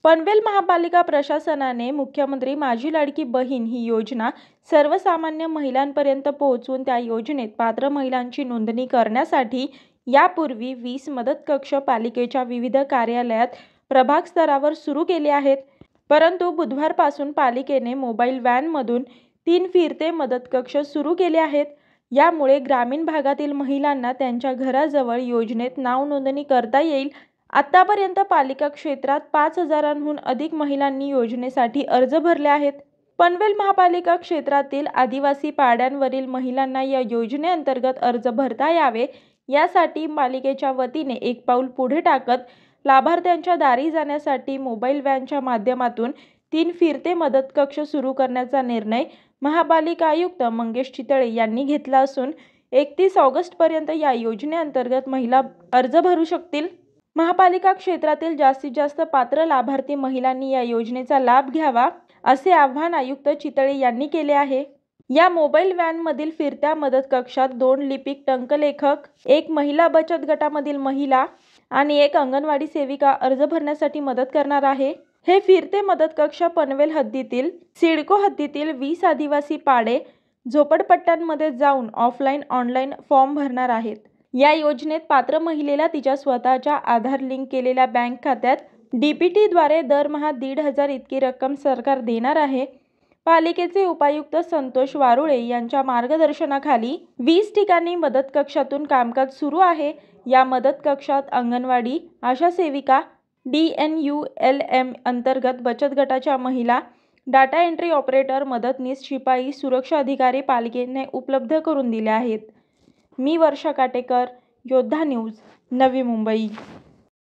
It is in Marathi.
पनवेल महापालिका प्रशासनाने मुख्यमंत्री माझी लाडकी बहीण ही योजना सर्वसामान्य महिलांपर्यंत पोहोचवून त्या योजनेत पात्र महिलांची नोंदणी करण्यासाठी यापूर्वी 20 मदत कक्ष पालिकेच्या विविध कार्यालयात प्रभाग स्तरावर सुरू केले आहेत. परंतु बुधवारपासून पालिकेने मोबाईल व्हॅनमधून 3 फिरते मदत कक्ष सुरू केले आहेत. यामुळे ग्रामीण भागातील महिलांना त्यांच्या घराजवळ योजनेत नाव नोंदणी करता येईल. आतापर्यंत पालिका क्षेत्रात 5,000हून अधिक महिलांनी योजनेसाठी अर्ज भरले आहेत. पनवेल महापालिका क्षेत्रातील आदिवासी पाड्यांवरील महिलांना या योजनेअंतर्गत अर्ज भरता यावे यासाठी पालिकेच्या वतीने एक पाऊल पुढे टाकत लाभार्थ्यांच्या दारी जाण्यासाठी मोबाईल व्हॅनच्या माध्यमातून 3 फिरते मदत कक्ष सुरू करण्याचा निर्णय महापालिका आयुक्त मंगेश चितळे यांनी घेतला असून 31 ऑगस्टपर्यंत या योजनेअंतर्गत महिला अर्ज भरू शकतील. महापालिका क्षेत्रातील जास्तीत जास्त पात्र लाभार्थी महिलांनी या योजनेचा लाभ घ्यावा असे आवाहन आयुक्त चितळे यांनी केले आहे. या मोबाईल व्हॅनमधील फिरत्या मदत कक्षात 2 लिपिक टंकलेखक, 1 महिला बचत गटामधील महिला आणि 1 अंगणवाडी सेविका अर्ज भरण्यासाठी मदत करणार आहे. हे फिरते मदत कक्ष पनवेल हद्दीतील सिडको हद्दीतील 20 आदिवासी पाडे झोपडपट्ट्यांमध्ये जाऊन ऑफलाईन ऑनलाईन फॉर्म भरणार आहेत. या योजनेत पात्र महिलेला तिच्या स्वतःच्या आधार लिंक केलेल्या बँक खात्यात DBTद्वारे दरमहा 1,500 इतकी रक्कम सरकार देणार आहे. पालिकेचे उपायुक्त संतोष वारुळे यांच्या मार्गदर्शनाखाली 20 ठिकाणी मदत कक्षातून कामकाज सुरू आहे. या मदत कक्षात अंगणवाडी, आशा सेविका, DNULM अंतर्गत बचत गटाच्या महिला, डाटा एंट्री ऑपरेटर, मदतनीस, शिपाई, सुरक्षा अधिकारी पालिकेने उपलब्ध करून दिले आहेत. मी वर्षा काटेकर, योद्धा न्यूज, नवी मुंबई.